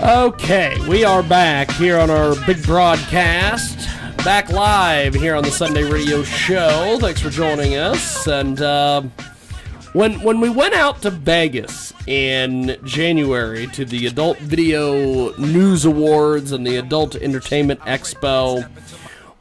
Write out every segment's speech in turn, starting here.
Okay, we are back here on our big broadcast. Back live here on the Sunday Radio Show. Thanks for joining us. And when we went out to Vegas in January to the Adult Video News Awards and the Adult Entertainment Expo,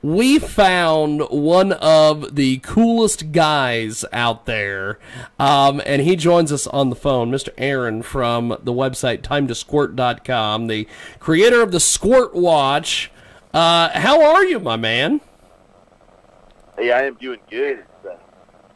we found one of the coolest guys out there, and he joins us on the phone, Mr. Aaron from the website timetosquirt.com, the creator of the Squirt Watch. How are you, my man? Hey, I am doing good. It's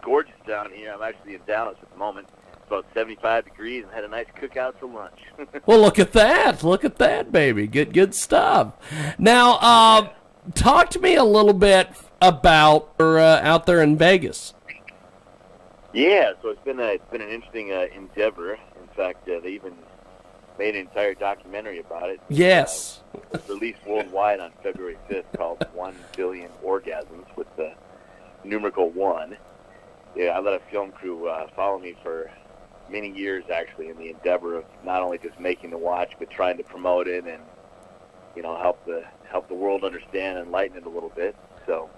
gorgeous down here. I'm actually in Dallas at the moment. It's about 75 degrees and had a nice cookout for lunch. Well, look at that. Look at that, baby. Good stuff. Now, talk to me a little bit about out there in Vegas. Yeah, so it's been an interesting endeavor. In fact, they even made an entire documentary about it. Yes. Released worldwide on February 5th called 1 Billion Orgasms with the numerical 1. Yeah, I let a film crew follow me for many years, actually, in the endeavor of not only just making the watch, but trying to promote it and, you know, help the world understand and lighten it a little bit. So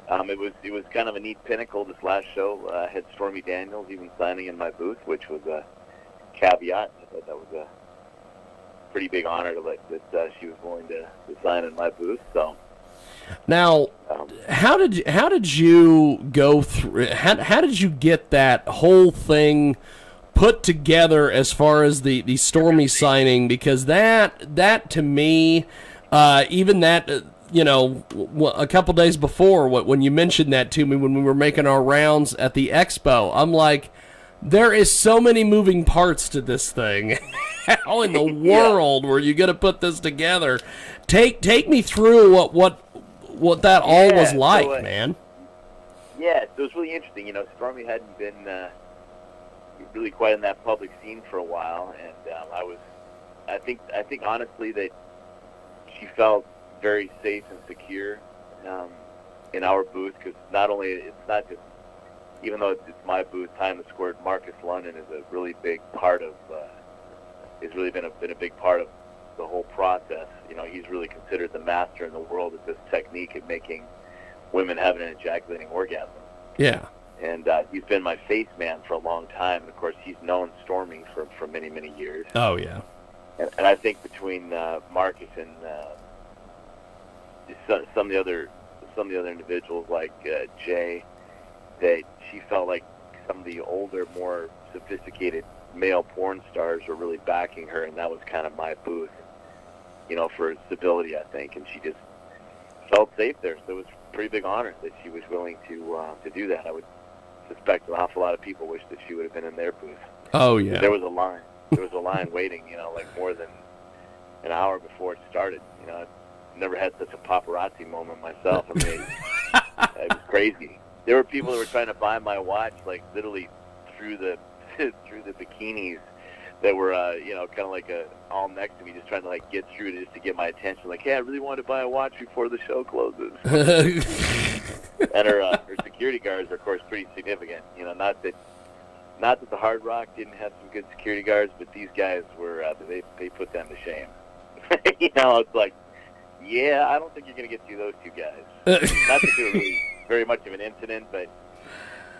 it was kind of a neat pinnacle this last show. I had Stormy Daniels even signing in my booth, which was a caveat. I thought that was a pretty big honor that she was willing to sign in my booth. So now, how did you go through? How did you get that whole thing put together as far as the Stormy signing? Because that to me, even that, you know, a couple days before when you mentioned that to me when we were making our rounds at the expo, I'm like, there is so many moving parts to this thing. How in the world were you going to put this together? Take me through what that all was like, man. Yeah, so it was really interesting. You know, Stormy hadn't been really quite in that public scene for a while, and I think honestly that she felt very safe and secure in our booth, because not only it's not just, even though it's my booth, Time to Squirt, Marcus London is a really big part of. Has really been a big part of the whole process. You know, he's really considered the master in the world of this technique of making women have an ejaculating orgasm. Yeah. And he's been my face man for a long time. And of course, he's known Stormy for many, many years. Oh yeah. And I think between Marcus and some of the other individuals like Jay, that she felt like some of the older, more sophisticated male porn stars were really backing her, and that was kind of my booth, you know, for stability, I think. And she just felt safe there, so it was a pretty big honor that she was willing to do that. I would suspect an awful lot of people wish that she would have been in their booth. Oh yeah. There was a line waiting, you know, like more than an hour before it started. You know, I've never had such a paparazzi moment myself. I mean, it was crazy. There were people that were trying to buy my watch, like literally through the bikinis that were, you know, kind of like all next to me, just trying to like get through just to get my attention. Like, hey, I really want to buy a watch before the show closes. And her security guards are, of course, pretty significant. You know, not that the Hard Rock didn't have some good security guards, but these guys were they put them to shame. You know, it's like, yeah, I don't think you're going to get through those two guys. Not that they were really very much of an incident, but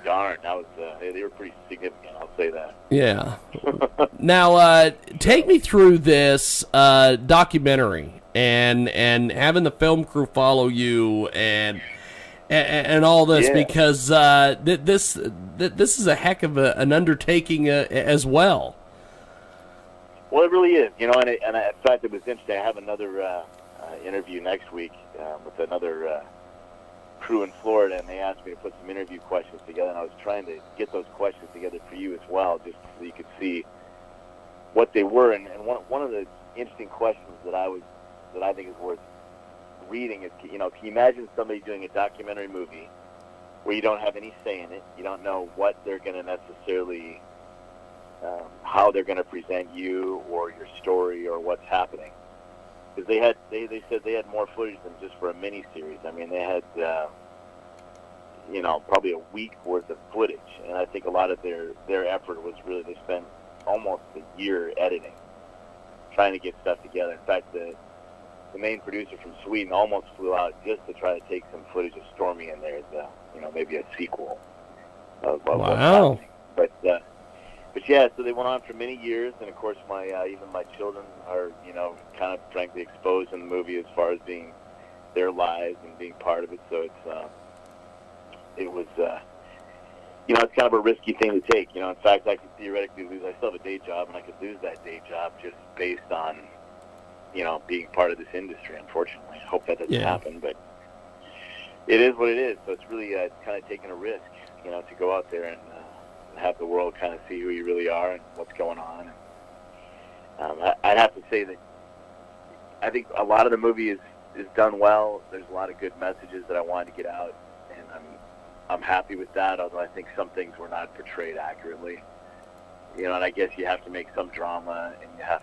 darn, that was they were pretty significant, I'll say that. Yeah. Now, take me through this documentary and having the film crew follow you and all this, because this is a heck of an undertaking as well. Well, it really is, you know, and in fact, it was interesting. I have another interview next week with another crew in Florida, and they asked me to put some interview questions together, and I was trying to get those questions together for you as well, just so you could see what they were. And one of the interesting questions that I think is worth reading is, you know, can you imagine somebody doing a documentary movie where you don't have any say in it, you don't know what they're going to necessarily, how they're going to present you or your story or what's happening? Because they said they had more footage than just for a mini-series. I mean, they had, you know, probably a week worth of footage. And I think a lot of their effort was really, they spent almost a year editing. trying to get stuff together. In fact, the main producer from Sweden almost flew out just to try to take some footage of Stormy in there, maybe a sequel of what's happening. But yeah, so they went on for many years, and of course, even my children are, kind of frankly exposed in the movie as far as being their lives and being part of it. So it was, it's kind of a risky thing to take. In fact, I could theoretically lose. I still have a day job, and I could lose that day job just based on, being part of this industry. Unfortunately, I hope that doesn't happen, but it is what it is. So it's really kind of taking a risk, to go out there and have the world kind of see who you really are and what's going on. And, I'd have to say that I think a lot of the movie is done well. There's a lot of good messages that I wanted to get out, and I'm happy with that, although I think some things were not portrayed accurately. And I guess you have to make some drama, and you have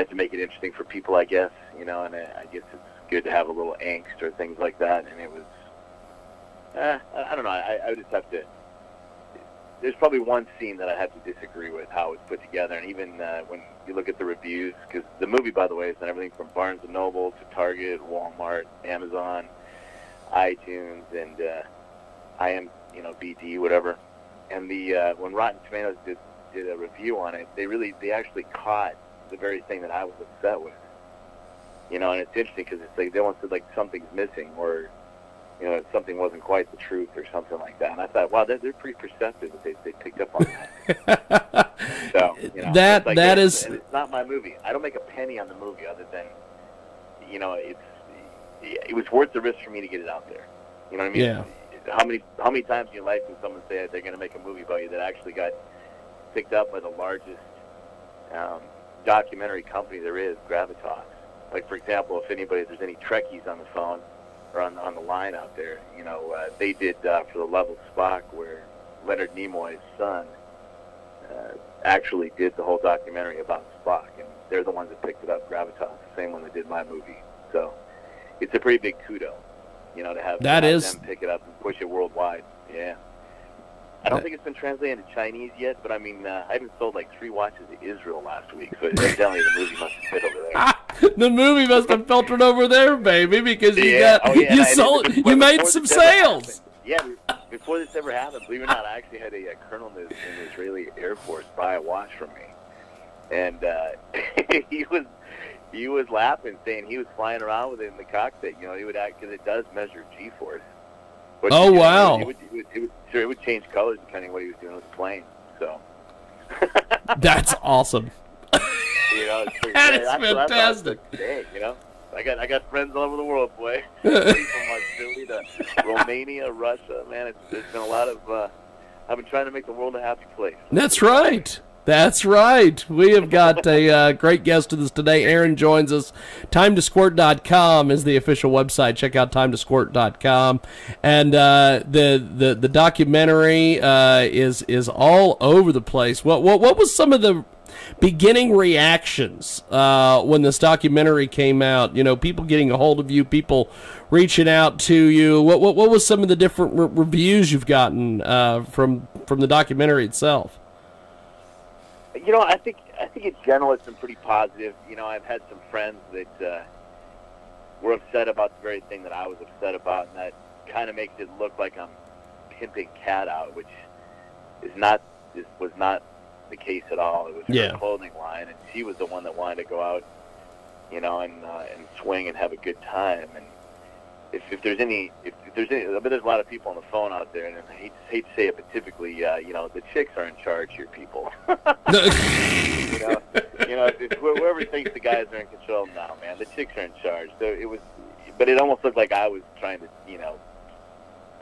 to make it interesting for people, I guess, and I guess it's good to have a little angst or things like that, and it was, I don't know, I would just have to, there's probably one scene that I have to disagree with how it's put together, and even when you look at the reviews, because the movie, by the way, is on everything from Barnes & Noble to Target, Walmart, Amazon, iTunes, and BD, whatever. And when Rotten Tomatoes did a review on it, they actually caught the very thing that I was upset with. And it's interesting because it's like they almost said like something's missing, or something wasn't quite the truth or something like that. And I thought, wow, they're pretty perceptive that they picked up on that. So it's not my movie. I don't make a penny on the movie other than it was worth the risk for me to get it out there. You know what I mean? Yeah. How many times in your life can someone say they're going to make a movie about you that actually got picked up by the largest documentary company there is, Gravitas? Like, for example, if there's any Trekkies on the phone or on the line out there, they did for the Level Spock, where Leonard Nimoy's son actually did the whole documentary about Spock, and they're the ones that picked it up, Gravitas, the same one that did my movie. So it's a pretty big kudo, to have them pick it up and push it worldwide. Yeah. I don't think it's been translated into Chinese yet, but I mean, I even sold like 3 watches to Israel last week, so evidently the movie must have fit over there. The movie must have filtered over there, baby, because you made some sales. Yeah, before this ever happened, believe it or not, I actually had a colonel in the Israeli Air Force buy a watch from me, and he was laughing, saying he was flying around with it in the cockpit. He would act because it does measure G-force. But, wow! It would change colors depending on what he was doing with the plane. So that's awesome. That is fantastic. I got friends all over the world, boy. From Australia to Romania, Russia. Man, there's been a lot of. I've been trying to make the world a happy place. That's right. That's right. We have got a great guest with us today. Aaron joins us. TimeToSquirt.com is the official website. Check out TimeToSquirt.com. And the documentary is all over the place. What was some of the beginning reactions when this documentary came out? People getting a hold of you, people reaching out to you. What was some of the different reviews you've gotten from the documentary itself? I think in general it's been pretty positive. I've had some friends that were upset about the very thing that I was upset about, and that kind of makes it look like I'm pimping Kat out, which was not the case at all. It was her clothing line, and she was the one that wanted to go out, and swing and have a good time. And if there's any, I bet there's a lot of people on the phone out there, and I hate to say it, but typically, the chicks are in charge here, people. Whoever thinks the guys are in control, no, man, the chicks are in charge. So but it almost looked like I was trying to, I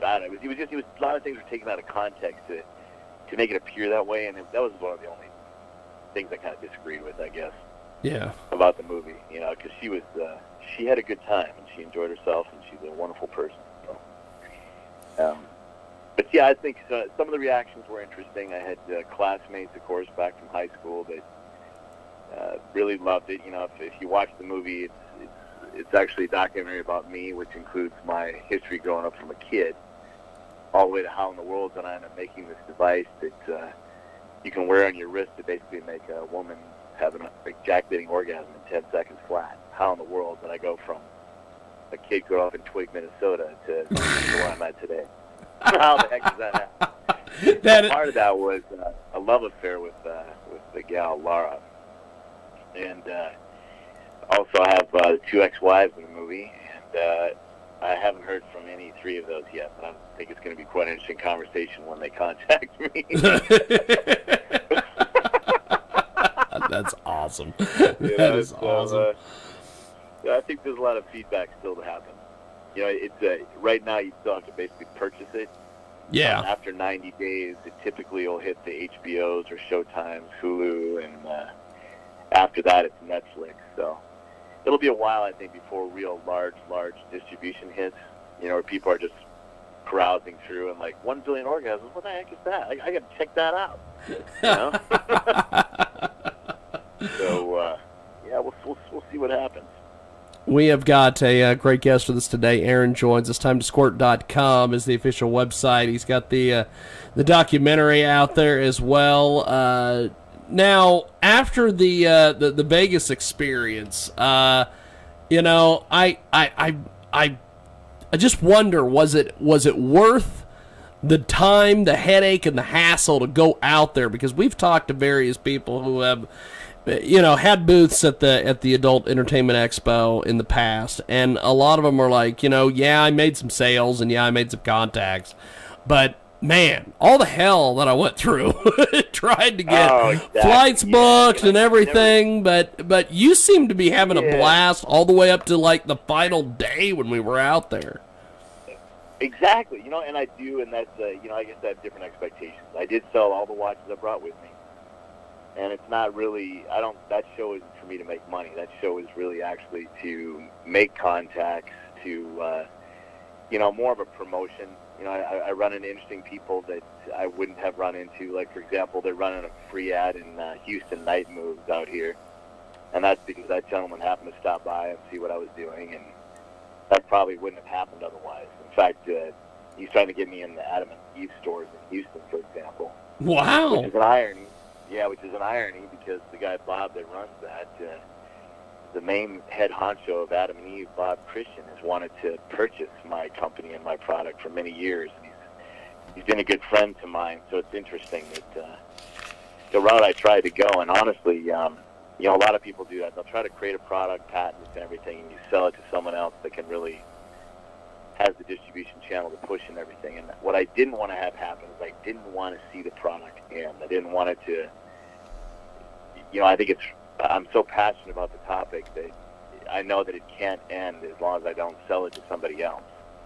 don't know, it was a lot of things were taken out of context to make it appear that way, and that was one of the only things I kind of disagreed with, I guess. Yeah. About the movie, because she had a good time and she enjoyed herself, and she's a wonderful person. So, but yeah, I think some of the reactions were interesting. I had classmates, of course, back from high school that really loved it. If you watch the movie, it's actually a documentary about me, which includes my history growing up from a kid, all the way to how in the world did I end up making this device that you can wear on your wrist to basically make a woman having an ejaculating orgasm in 10 seconds flat. How in the world did I go from a kid growing up in Twig, Minnesota to where I'm at today? How the heck does that happen? Part of that was a love affair with the gal, Laura. And also I have 2 ex-wives in the movie, and I haven't heard from any 3 of those yet, but I think it's going to be quite an interesting conversation when they contact me. That's awesome. That is awesome. I think there's a lot of feedback still to happen. It's right now you still have to basically purchase it. Yeah. After 90 days, it typically will hit the HBOs or Showtimes, Hulu, and after that it's Netflix. So it'll be a while, I think, before real large distribution hits. Where people are just browsing through and like 1 billion orgasms. What the heck is that? I got to check that out. So yeah, we'll see what happens. We have got a great guest with us today. Aaron joins us. TimeToSquirt.com is the official website. He's got the documentary out there as well. Now, after the Vegas experience, I just wonder, was it worth the time, the headache, and the hassle to go out there? Because we've talked to various people who have, had booths at the Adult Entertainment Expo in the past, and a lot of them are like, yeah, I made some sales, and yeah, I made some contacts, but man, all the hell that I went through trying to get flights booked and everything, but you seem to be having a blast all the way up to like the final day when we were out there. Exactly, and I do, and that's, I guess I have different expectations. I did sell all the watches I brought with me, and it's not really, that show isn't for me to make money. That show is really actually to make contacts, to, more of a promotion. I run into interesting people that I wouldn't have run into. Like, for example, they're running a free ad in Houston Night Moves out here. And that's because that gentleman happened to stop by and see what I was doing. And that probably wouldn't have happened otherwise. In fact, he's trying to get me in the Adam and Eve stores in Houston, for example. Wow. Which is an irony. Yeah, which is an irony because the guy, Bob, that runs that, the main head honcho of Adam and Eve, Bob Christian, has wanted to purchase my company and my product for many years. And he's been a good friend to mine, so it's interesting that the route I tried to go. And honestly, a lot of people do that. They'll try to create a product, patent it and everything, and you sell it to someone else that can really has the distribution channel to push and everything. And what I didn't want to have happen is I didn't want to see the product end. I didn't want it to, I think I'm so passionate about the topic that I know that it can't end as long as I don't sell it to somebody else.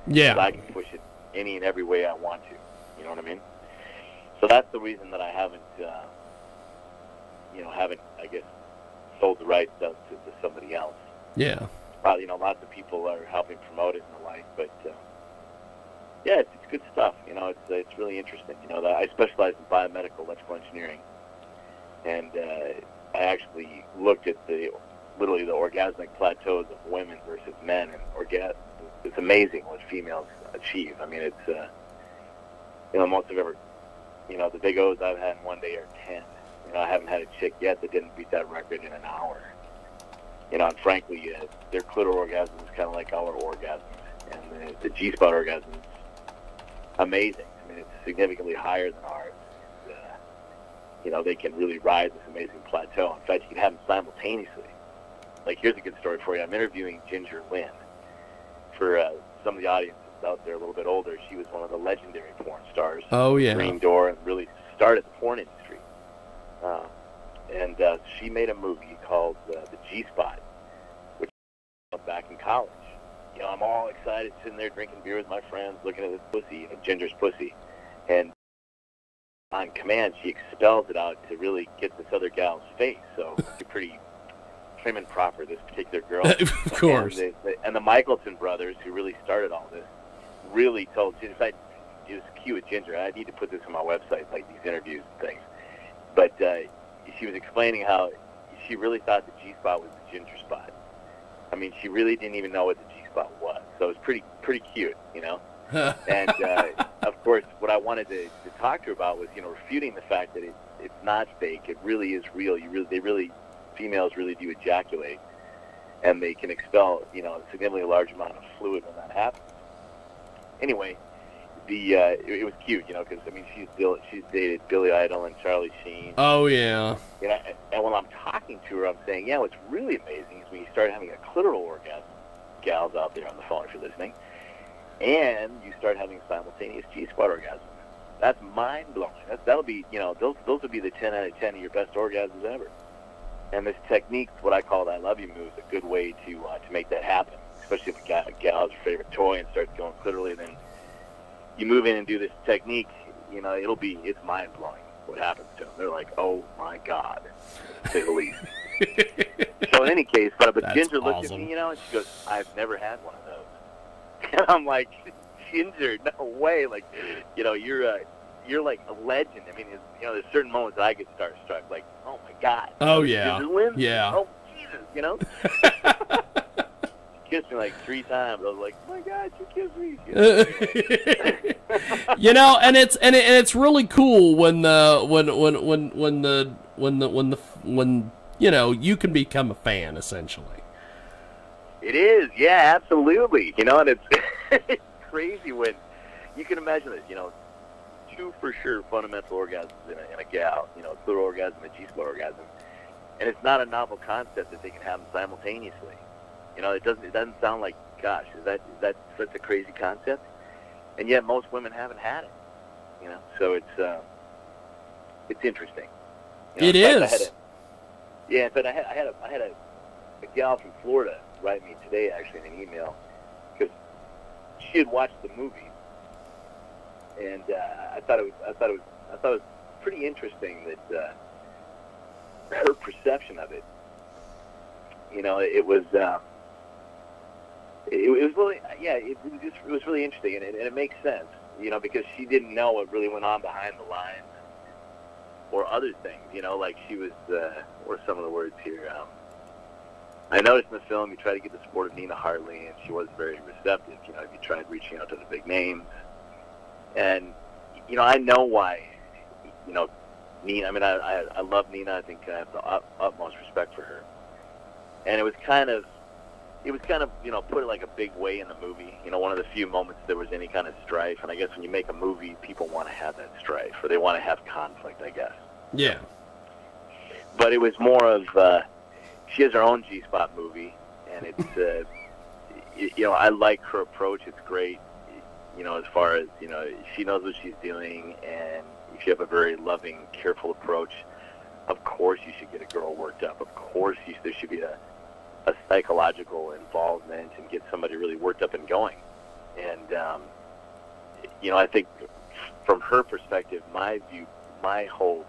Yeah. I can push it any and every way I want to. You know what I mean? So that's the reason that I haven't, I guess, sold the rights to somebody else. Yeah. Lots of people are helping promote it and the like, but yeah, it's good stuff. It's really interesting. I specialize in biomedical electrical engineering, and I actually looked at literally the orgasmic plateaus of women versus men, and it's amazing what females achieve. I mean, it's most of ever, the big O's I've had in one day are 10. I haven't had a chick yet that didn't beat that record in an hour. And frankly, their clitoral orgasm is kind of like our orgasms, and the G-spot orgasm is amazing. I mean, it's significantly higher than ours. They can really ride this amazing plateau. In fact, you can have them simultaneously. Like, here's a good story for you. I'm interviewing Ginger Lynn. For some of the audience that's out there a little bit older, she was one of the legendary porn stars. Oh, yeah. Green Door, and really started the porn industry. And she made a movie called The G-Spot, which was back in college. I'm all excited, sitting there drinking beer with my friends, looking at this pussy, Ginger's pussy. And on command, she expels it out to really get this other gal's face. So it's pretty prim and proper, this particular girl. Of course. And the Michelson brothers, who really started all this, really told Ginger. In fact, it was cute with Ginger. I need to put this on my website, like these interviews and things. But she was explaining how she really thought the G-spot was the Ginger spot. I mean, she really didn't even know what the G-spot was. So it was pretty cute, And, of course, what I wanted to talk to her about was, refuting the fact that it's not fake. It really is real. They really females really do ejaculate, and they can expel, a significantly large amount of fluid when that happens. Anyway, it was cute, because she's dated Billy Idol and Charlie Sheen. Oh yeah. And when I'm talking to her, I'm saying, what's really amazing is when you start having a clitoral orgasm, gals out there on the phone if you're listening, and you start having simultaneous G-spot orgasm. That's mind-blowing. That'll be, those will be the 10 out of 10 of your best orgasms ever. And this technique, what I call the I love you move, is a good way to make that happen, especially if a gal has your favorite toy and starts going clitorally, then you move in and do this technique, it's mind-blowing what happens to them. They're like, oh my God, to say the least. So in any case, but Ginger looked at me, and she goes, I've never had one of those. And I'm like, Ginger, no way. Like, you're like a legend. I mean, there's certain moments that I get starstruck, like, oh my God. Oh yeah. Yeah. Oh Jesus, kissed me like 3 times. I was like, oh my God, you kissed me. And it's really cool when you can become a fan essentially. It is, yeah, absolutely. And it's it's crazy when you can imagine this. 2 for sure fundamental orgasms in a gal. Clitoral orgasm and G-spot orgasm, and it's not a novel concept that they can have them simultaneously. It doesn't sound like, gosh, is that such a crazy concept? And yet most women haven't had it. So it's interesting. It is. But I had a gal from Florida write me today actually in an email because she had watched the movie, and I thought it was pretty interesting that her perception of it. It was really, it was really interesting, and it makes sense, because she didn't know what really went on behind the lines or other things, like she was, or some of the words here. I noticed in the film you tried to get the support of Nina Hartley, and she wasn't very receptive. You tried reaching out to the big names, and I know why. Nina. I mean, I love Nina. I think I have the utmost respect for her, and it was kind of put it like a big way in the movie. One of the few moments there was any kind of strife, and I guess when you make a movie, people want to have that strife, or they want to have conflict, I guess. Yeah. But it was more of she has her own G-spot movie, and it's I like her approach. It's great. As far as she knows what she's doing, and if you have a very loving, careful approach, of course you should get a girl worked up. Of course there should be a psychological involvement and get somebody really worked up and going. And I think from her perspective, my whole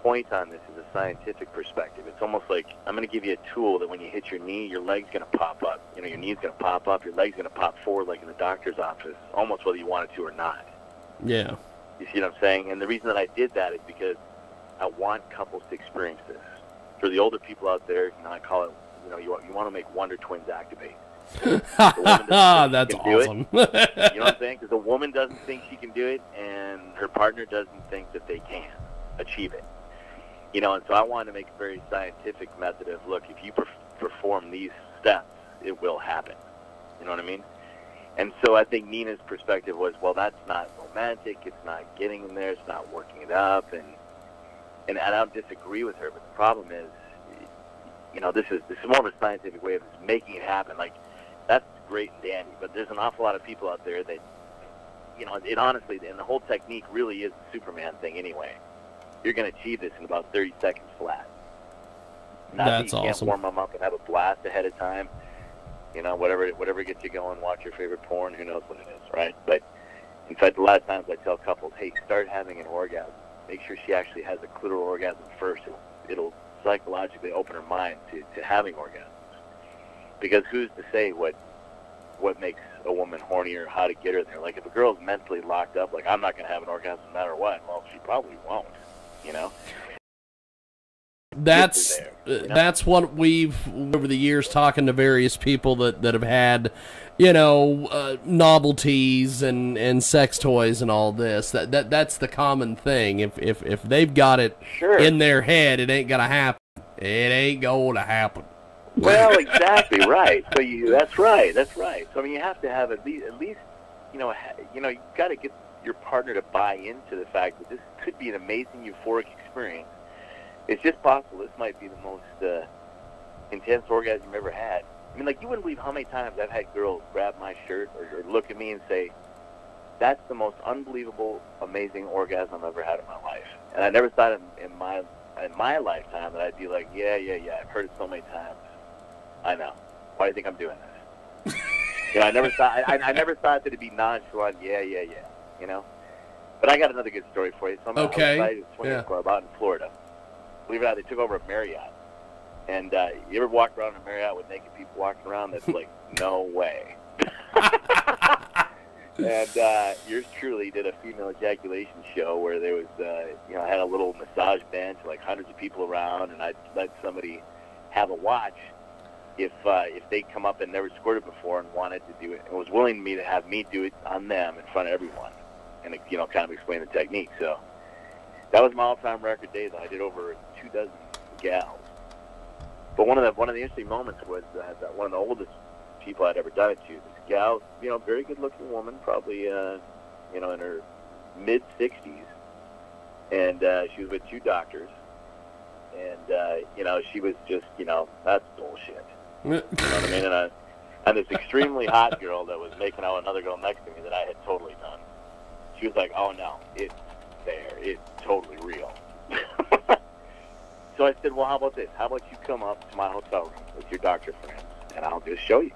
point on this is a scientific perspective. It's almost like I'm going to give you a tool that when you hit your knee, your leg's going to pop up. Your knee's going to pop up, your leg's going to pop forward like in the doctor's office, almost whether you want it to or not. Yeah. You see what I'm saying? And the reason that I did that is because I want couples to experience this. For the older people out there, I call it, you want to make wonder twins activate. That's awesome. You know what I'm saying? Because the woman doesn't think she can do it, and her partner doesn't think that they can achieve it. And so I wanted to make a very scientific method of, look, if you perform these steps, it will happen. You know what I mean? And so I think Nina's perspective was, well, that's not romantic, it's not getting in there, it's not working it up, and I don't disagree with her, but the problem is, this is more of a scientific way of just making it happen. Like, that's great and dandy, but there's an awful lot of people out there that, it honestly, and the whole technique really is the Superman thing anyway. You're going to achieve this in about 30 seconds flat. Not That's that you awesome. Can't warm them up and have a blast ahead of time. Whatever gets you going, watch your favorite porn, who knows what it is, right? But in fact, a lot of times I tell couples, hey, start having an orgasm. Make sure she actually has a clitoral orgasm first. It'll psychologically open her mind to having orgasms. Because who's to say what makes a woman horny or how to get her there? Like, if a girl's mentally locked up, like, I'm not going to have an orgasm no matter what, well, she probably won't, That's what we've, over the years, talking to various people that have had, novelties and sex toys and all this. That's the common thing. If they've got it Sure. in their head, it ain't gonna happen. it ain't going to happen. Well, exactly right. So that's right. So I mean, you have to have at least you got to get your partner to buy into the fact that this could be an amazing euphoric experience. It's just possible this might be the most intense orgasm you've ever had. I mean, like, you wouldn't believe how many times I've had girls grab my shirt or look at me and say, "That's the most unbelievable, amazing orgasm I've ever had in my life." And I never thought in my lifetime that I'd be like, yeah, I've heard it so many times. I know. Why do you think I'm doing this? I never thought I never thought that it'd be nonchalant. Yeah. You know. But I got another good story for you. So I'm outside a swingers club out in Florida. Believe it or not, they took over a Marriott. And you ever walk around a Marriott with naked people walking around? That's like, no way. And yours truly did a female ejaculation show where there was, I had a little massage bench, like hundreds of people around, and I'd let somebody have a watch if they come up and never squirted before and wanted to do it, and was willing to have me do it on them in front of everyone, and kind of explain the technique. So that was my all-time record days. I did over 24 gals. But one of the interesting moments was that one of the oldest people I'd ever done it to, this gal, very good-looking woman, probably, in her mid-60s, and she was with two doctors, and, she was just, that's bullshit. You know what I mean? And this extremely hot girl that was making out another girl next to me that I had totally done. She was like, "Oh, no, it's there. It's totally real." So I said, "Well, how about this? How about you come up to my hotel room with your doctor friends, and I'll just show you,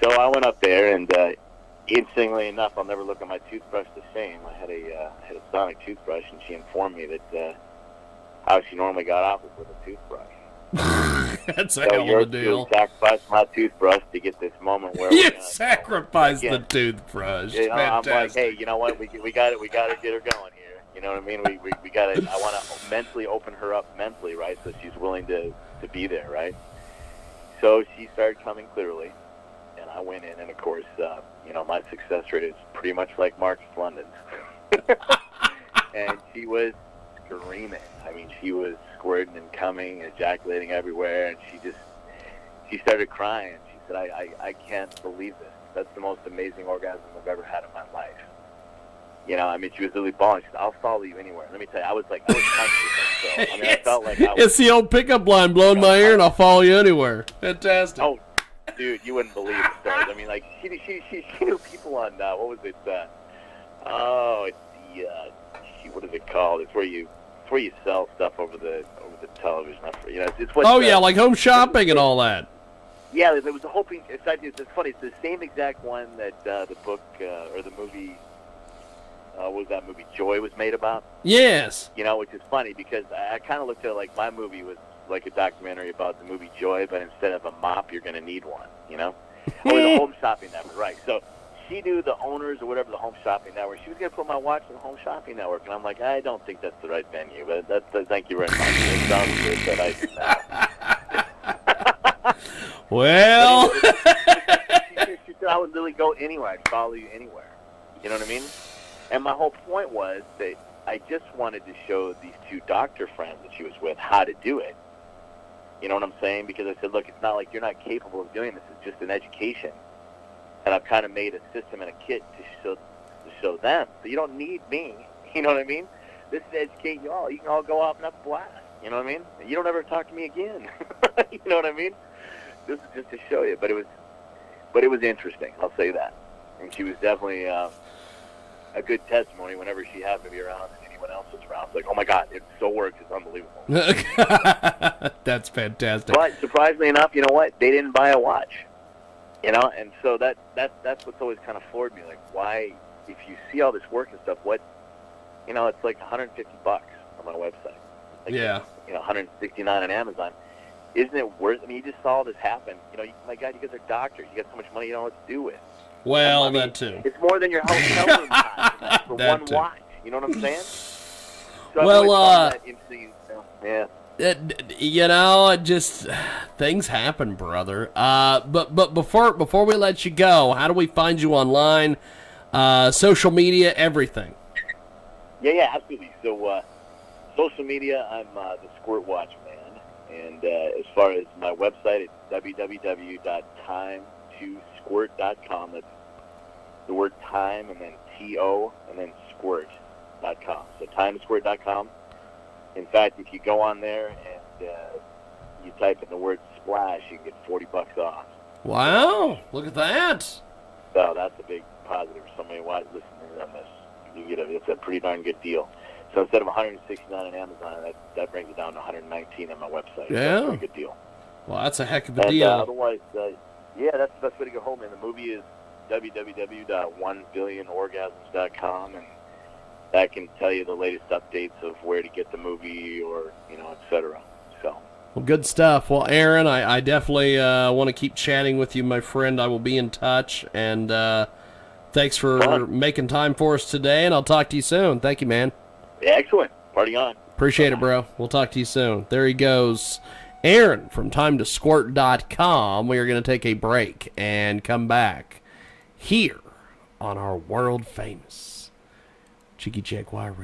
So I went up there, and interestingly enough, I'll never look at my toothbrush the same. I had a sonic toothbrush, and she informed me that how she normally got off was with a toothbrush. That's a hell of a deal. Sacrificed my toothbrush to get this moment where you sacrificed the toothbrush. I'm like, hey, you know what? We got it. We got to get her going here. You know what I mean? We got to. I want to mentally open her up mentally, right? So she's willing to be there, right? So she started coming clearly, and I went in, and of course, my success rate is pretty much like Mark's London's. And she was screaming. I mean, she was squirting and coming, ejaculating everywhere, and she started crying. She said, I can't believe this. That's the most amazing orgasm I've ever had in my life. I mean, she was really bawling. She said, "I'll follow you anywhere." Let me tell you, I was confident. So, I mean, I felt like I was... It's the old pickup line, blowing my ear, and I'll follow you anywhere. Fantastic. Oh, dude, you wouldn't believe the stories. I mean, like, she knew people on, what was it? It's the, what is it called? It's where you sell stuff over the television. It's what, like home shopping and all that. Yeah, there was a whole thing. It's funny. It's the same exact one that the book or the movie. What was that movie? Joy was made about. Yes. Which is funny because I kind of looked at it like my movie was like a documentary about the movie Joy, but instead of a mop, you're going to need one. Oh, the Home Shopping Network, right? So she knew the owners or whatever the Home Shopping Network. She was going to put my watch in the Home Shopping Network, and I'm like, I don't think that's the right venue. But thank you very much. It sounds good that I did that. Well, she said I would literally go anywhere. I'd follow you anywhere. You know what I mean? And my whole point was that I just wanted to show these two doctor friends that she was with how to do it. You know what I'm saying? Because I said, look, it's not like you're not capable of doing this. It's just an education. And I've kind of made a system and a kit to show them. So you don't need me. You know what I mean? This is to educate you all. You can all go off and have a blast. You know what I mean? You don't ever talk to me again. You know what I mean? This is just to show you. But it was interesting. I'll say that. And she was definitely... a good testimony whenever she happened to be around and anyone else was around. It's like, oh my God, it so works. It's unbelievable. That's fantastic. But surprisingly enough, you know what? They didn't buy a watch. And so that's what's always kind of floored me. Like, why, if you see all this work and stuff, what, it's like $150 on my website. Like, yeah. 169 on Amazon. Isn't it worth? I mean, you just saw this happen. My God, you guys are doctors. You got so much money you don't know what to do with. Well, that too. It's more than your hotel room time for one watch. You know what I'm saying? So well, yeah. just things happen, brother. But before we let you go, how do we find you online? Social media, everything. Yeah, absolutely. So social media, I'm the Squirt Watch Man. And as far as my website, it's www.time2squirt.com. That's the word time and then T-O and then squirt.com. So time2squirt.com. In fact, if you go on there and you type in the word splash, you can get $40 off. Wow, look at that. So that's a big positive for somebody listening on this. It's a pretty darn good deal. So instead of $169 on Amazon, that brings it down to $119 on my website. Yeah. So that's a good deal. Well, that's a heck of a And deal. Otherwise, yeah, that's the best way to go home. And the movie is www.1billionorgasms.com, and that can tell you the latest updates of where to get the movie or, et cetera. So. Well, good stuff. Well, Aaron, I definitely want to keep chatting with you, my friend. I will be in touch, and thanks for making time for us today, and I'll talk to you soon. Thank you, man. Yeah, excellent. Party on. Appreciate it, bro. We'll talk to you soon. There he goes. Aaron from TimeToSquirt.com. We are going to take a break and come back here on our world-famous Jiggy Jaguar